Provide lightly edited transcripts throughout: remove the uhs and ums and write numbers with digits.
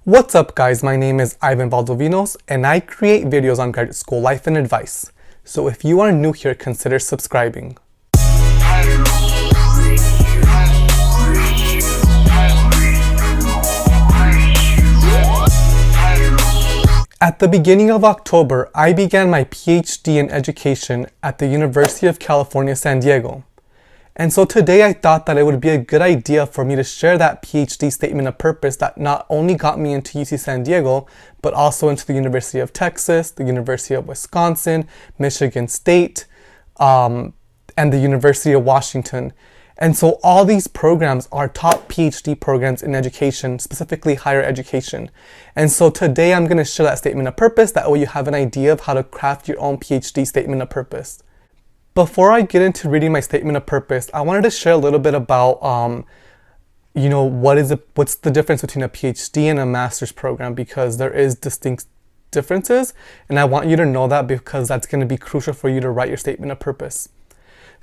What's up guys, my name is Ivan Valdovinos and I create videos on graduate school life and advice. So if you are new here, consider subscribing. At the beginning of October, I began my PhD in education at the University of California, San Diego. And so today I thought that it would be a good idea for me to share that PhD statement of purpose that not only got me into UC San Diego, but also into the University of Texas, the University of Wisconsin, Michigan State, and the University of Washington. And so all these programs are top PhD programs in education, specifically higher education. And so today I'm going to share that statement of purpose. That way you have an idea of how to craft your own PhD statement of purpose. Before I get into reading my statement of purpose, I wanted to share a little bit about, what's the difference between a PhD and a master's program, because there is distinct differences. And I want you to know that because that's going to be crucial for you to write your statement of purpose.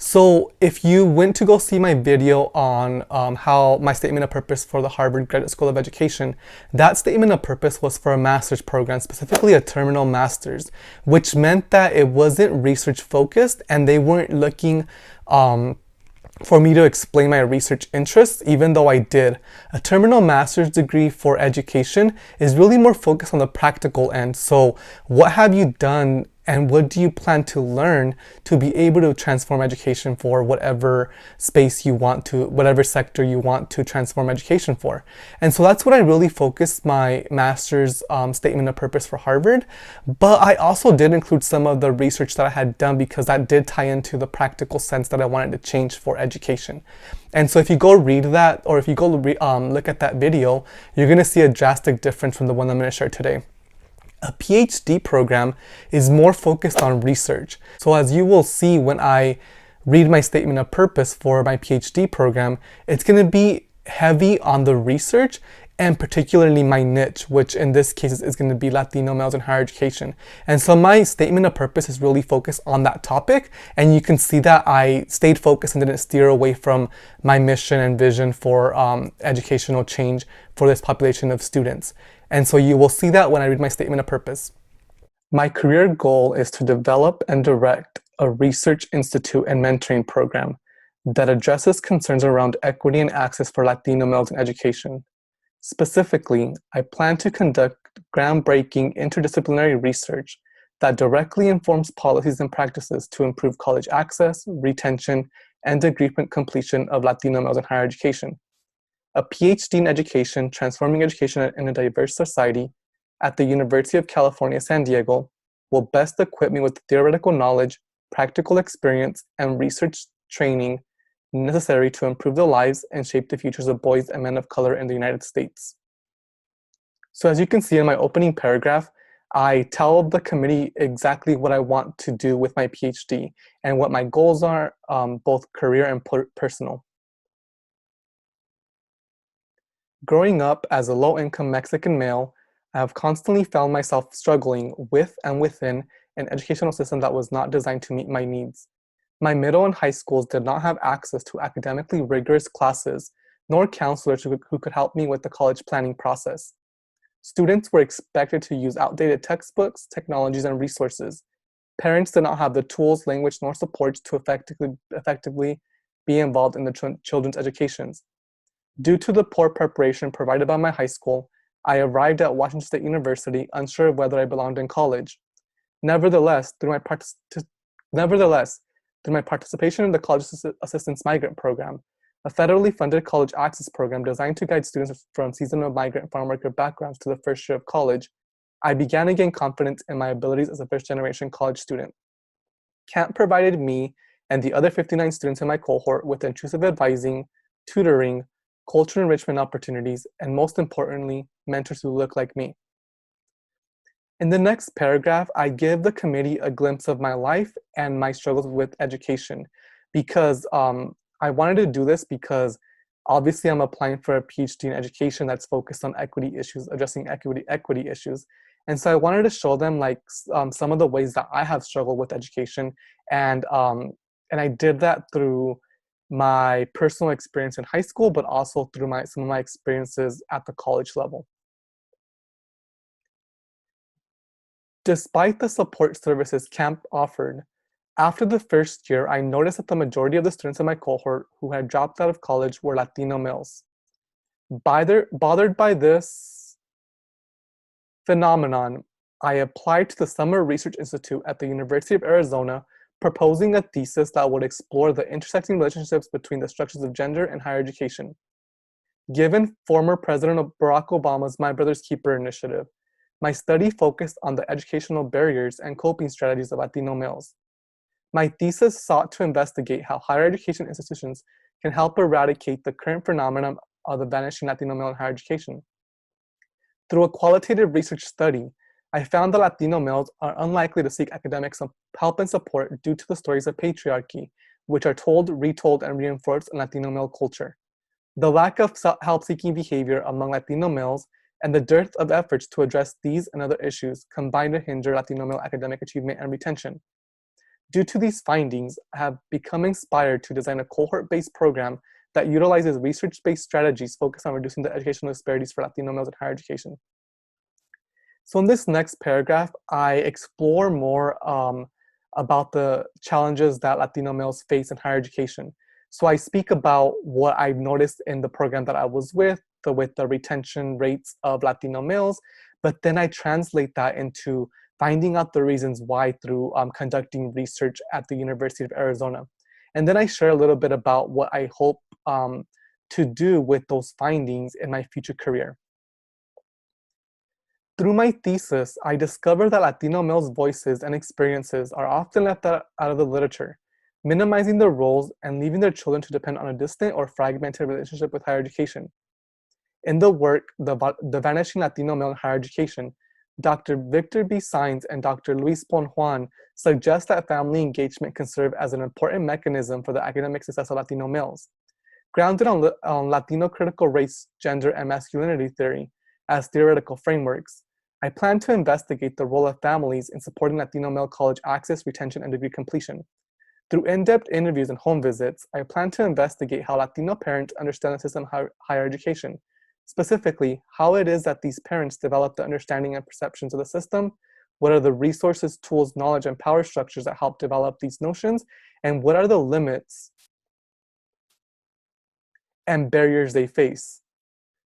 So if you went to go see my video on how my statement of purpose for the Harvard Graduate School of Education, that statement of purpose was for a master's program, specifically a terminal master's, which meant that it wasn't research focused and they weren't looking for me to explain my research interests, even though I did. A terminal master's degree for education is really more focused on the practical end. So what have you done and what do you plan to learn to be able to transform education for whatever space you want to, whatever sector you want to transform education for? And so that's what I really focused my master's statement of purpose for Harvard. But I also did include some of the research that I had done because that did tie into the practical sense that I wanted to change for education. And so if you go read that, or if you go look at that video, you're going to see a drastic difference from the one I'm going to share today. A PhD program is more focused on research. So as you will see when I read my statement of purpose for my PhD program, it's going to be heavy on the research and particularly my niche, which in this case is going to be Latino males in higher education. And so my statement of purpose is really focused on that topic. And you can see that I stayed focused and didn't steer away from my mission and vision for educational change for this population of students. And so you will see that when I read my statement of purpose. My career goal is to develop and direct a research institute and mentoring program that addresses concerns around equity and access for Latino males in education. Specifically, I plan to conduct groundbreaking interdisciplinary research that directly informs policies and practices to improve college access, retention, and degree completion of Latino males in higher education. A PhD in education, transforming education in a diverse society at the University of California, San Diego will best equip me with the theoretical knowledge, practical experience, and research training necessary to improve the lives and shape the futures of boys and men of color in the United States. So as you can see in my opening paragraph, I tell the committee exactly what I want to do with my PhD and what my goals are, both career and personal. Growing up as a low-income Mexican male, I have constantly found myself struggling with and within an educational system that was not designed to meet my needs. My middle and high schools did not have access to academically rigorous classes, nor counselors who could help me with the college planning process. Students were expected to use outdated textbooks, technologies, and resources. Parents did not have the tools, language, nor supports to effectively be involved in the children's educations. Due to the poor preparation provided by my high school, I arrived at Washington State University unsure of whether I belonged in college. Nevertheless, through my participation in the College Assistance Migrant Program, a federally funded college access program designed to guide students from seasonal migrant farm worker backgrounds to the first year of college, I began to gain confidence in my abilities as a first-generation college student. Camp provided me and the other 59 students in my cohort with intrusive advising, tutoring, cultural enrichment opportunities, and most importantly, mentors who look like me. In the next paragraph, I give the committee a glimpse of my life and my struggles with education because I wanted to do this because obviously I'm applying for a PhD in education that's focused on equity issues, addressing equity issues. And so I wanted to show them some of the ways that I have struggled with education. And I did that through my personal experience in high school, but also through some of my experiences at the college level. Despite the support services camp offered, after the first year, I noticed that the majority of the students in my cohort who had dropped out of college were Latino males. Bothered by this phenomenon, I applied to the Summer Research Institute at the University of Arizona, proposing a thesis that would explore the intersecting relationships between the structures of gender and higher education. Given former President Barack Obama's My Brother's Keeper initiative, my study focused on the educational barriers and coping strategies of Latino males. My thesis sought to investigate how higher education institutions can help eradicate the current phenomenon of the vanishing Latino male in higher education. Through a qualitative research study, I found that Latino males are unlikely to seek academic help and support due to the stories of patriarchy, which are told, retold, and reinforced in Latino male culture. The lack of help-seeking behavior among Latino males and the dearth of efforts to address these and other issues combine to hinder Latino male academic achievement and retention. Due to these findings, I have become inspired to design a cohort-based program that utilizes research-based strategies focused on reducing the educational disparities for Latino males in higher education. So in this next paragraph, I explore more about the challenges that Latino males face in higher education. So I speak about what I've noticed in the program that I was with the retention rates of Latino males, but then I translate that into finding out the reasons why through conducting research at the University of Arizona. And then I share a little bit about what I hope to do with those findings in my future career. Through my thesis, I discovered that Latino males' voices and experiences are often left out of the literature, minimizing their roles and leaving their children to depend on a distant or fragmented relationship with higher education. In the work, The Vanishing Latino Male in Higher Education, Dr. Victor B. Saenz and Dr. Luis Pon Juan suggest that family engagement can serve as an important mechanism for the academic success of Latino males. Grounded on Latino critical race, gender, and masculinity theory as theoretical frameworks, I plan to investigate the role of families in supporting Latino male college access, retention, and degree completion. Through in-depth interviews and home visits, I plan to investigate how Latino parents understand the system of higher education, specifically how it is that these parents develop the understanding and perceptions of the system, what are the resources, tools, knowledge, and power structures that help develop these notions, and what are the limits and barriers they face.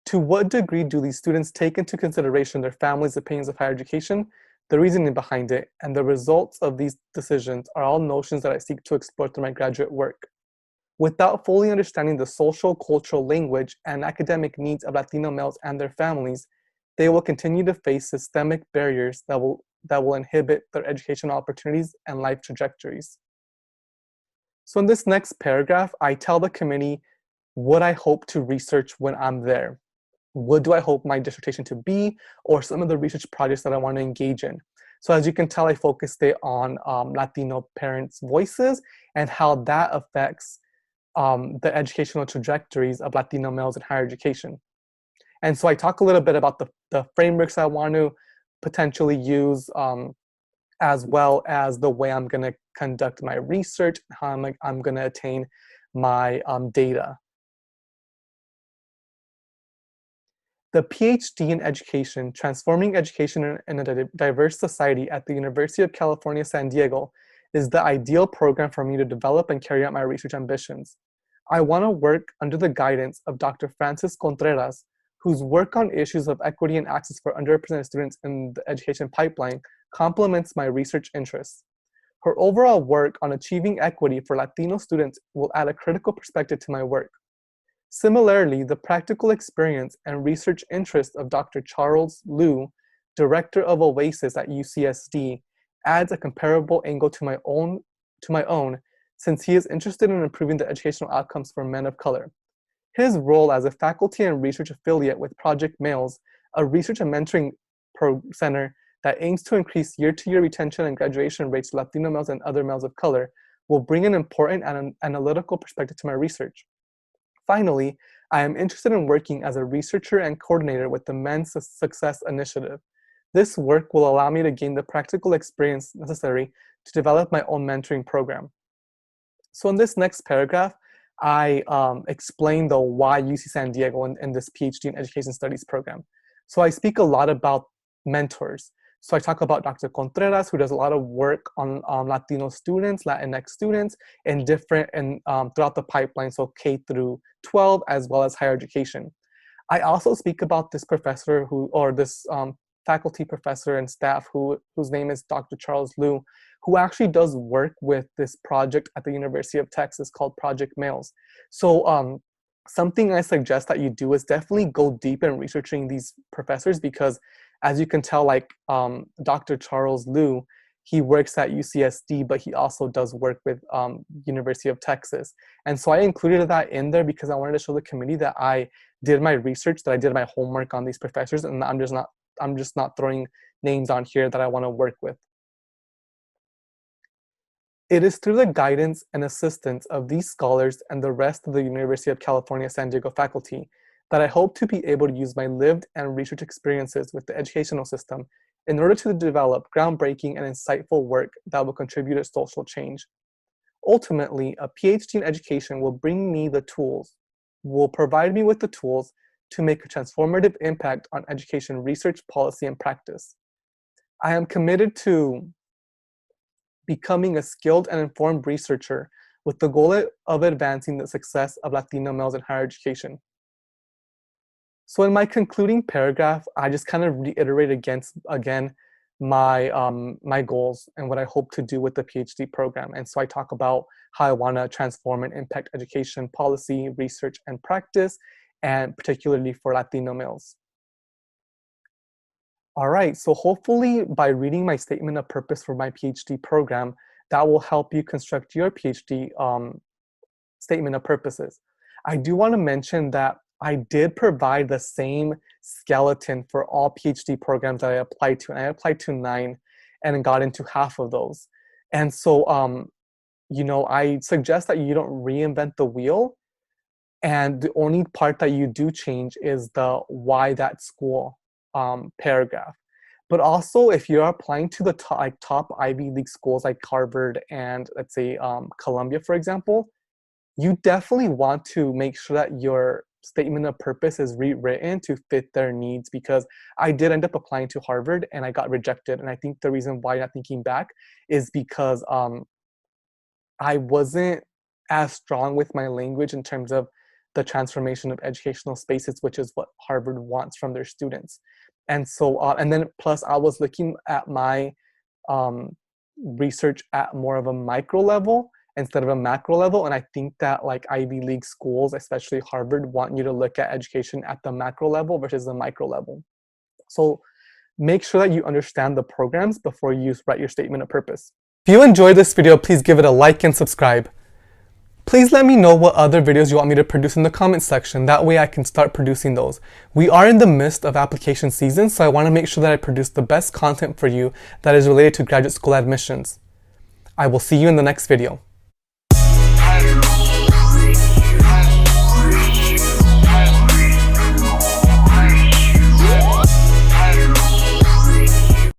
To what degree do these students take into consideration their families' opinions of higher education, the reasoning behind it, and the results of these decisions are all notions that I seek to explore through my graduate work. Without fully understanding the social, cultural, language, and academic needs of Latino males and their families, they will continue to face systemic barriers that will inhibit their educational opportunities and life trajectories. So in this next paragraph, I tell the committee what I hope to research when I'm there. What do I hope my dissertation to be, or some of the research projects that I want to engage in. So as you can tell, I focused it on Latino parents' voices and how that affects the educational trajectories of Latino males in higher education. And so I talk a little bit about the frameworks I want to potentially use, as well as the way I'm going to conduct my research, how I'm going to attain my data. The PhD in Education, Transforming Education in a Diverse Society at the University of California, San Diego, is the ideal program for me to develop and carry out my research ambitions. I want to work under the guidance of Dr. Frances Contreras, whose work on issues of equity and access for underrepresented students in the education pipeline complements my research interests. Her overall work on achieving equity for Latino students will add a critical perspective to my work. Similarly, the practical experience and research interest of Dr. Charles Liu, director of OASIS at UCSD, adds a comparable angle to my own, since he is interested in improving the educational outcomes for men of color. His role as a faculty and research affiliate with Project Males, a research and mentoring center that aims to increase year-to-year retention and graduation rates of Latino males and other males of color, will bring an important and analytical perspective to my research. Finally, I am interested in working as a researcher and coordinator with the Men's Success Initiative. This work will allow me to gain the practical experience necessary to develop my own mentoring program. So in this next paragraph, I explain the why UC San Diego in this PhD in Education Studies program. So I speak a lot about mentors. So I talk about Dr. Contreras, who does a lot of work on Latino students, Latinx students, in different and throughout the pipeline, so K through 12 as well as higher education. I also speak about this professor this faculty professor and staff whose name is Dr. Charles Liu, who actually does work with this project at the University of Texas called Project Males. So something I suggest that you do is definitely go deep in researching these professors, because as you can tell, like Dr. Charles Liu, he works at UCSD, but he also does work with University of Texas. And so I included that in there because I wanted to show the committee that I did my research, that I did my homework on these professors, and I'm just not throwing names on here that I want to work with. It is through the guidance and assistance of these scholars and the rest of the University of California, San Diego faculty that I hope to be able to use my lived and research experiences with the educational system in order to develop groundbreaking and insightful work that will contribute to social change. Ultimately, a PhD in education will provide me with the tools to make a transformative impact on education research, policy, and practice. I am committed to becoming a skilled and informed researcher with the goal of advancing the success of Latino males in higher education. So in my concluding paragraph, I just kind of reiterate again my goals and what I hope to do with the PhD program. And so I talk about how I want to transform and impact education policy, research, and practice, and particularly for Latino males. All right, so hopefully by reading my statement of purpose for my PhD program, that will help you construct your PhD statement of purposes. I do want to mention that I did provide the same skeleton for all PhD programs that I applied to, and I applied to 9 and got into half of those. And so, I suggest that you don't reinvent the wheel, and the only part that you do change is the why that school paragraph. But also, if you're applying to the top Ivy League schools like Harvard and let's say Columbia, for example, you definitely want to make sure that your statement of purpose is rewritten to fit their needs, because I did end up applying to Harvard and I got rejected. And I think the reason why, not thinking back, is because I wasn't as strong with my language in terms of the transformation of educational spaces, which is what Harvard wants from their students. And so, and then plus I was looking at my research at more of a micro level instead of a macro level. And I think that like Ivy League schools, especially Harvard, want you to look at education at the macro level versus the micro level. So make sure that you understand the programs before you write your statement of purpose. If you enjoyed this video, please give it a like and subscribe. Please let me know what other videos you want me to produce in the comment section. That way I can start producing those. We are in the midst of application season, so I want to make sure that I produce the best content for you that is related to graduate school admissions. I will see you in the next video.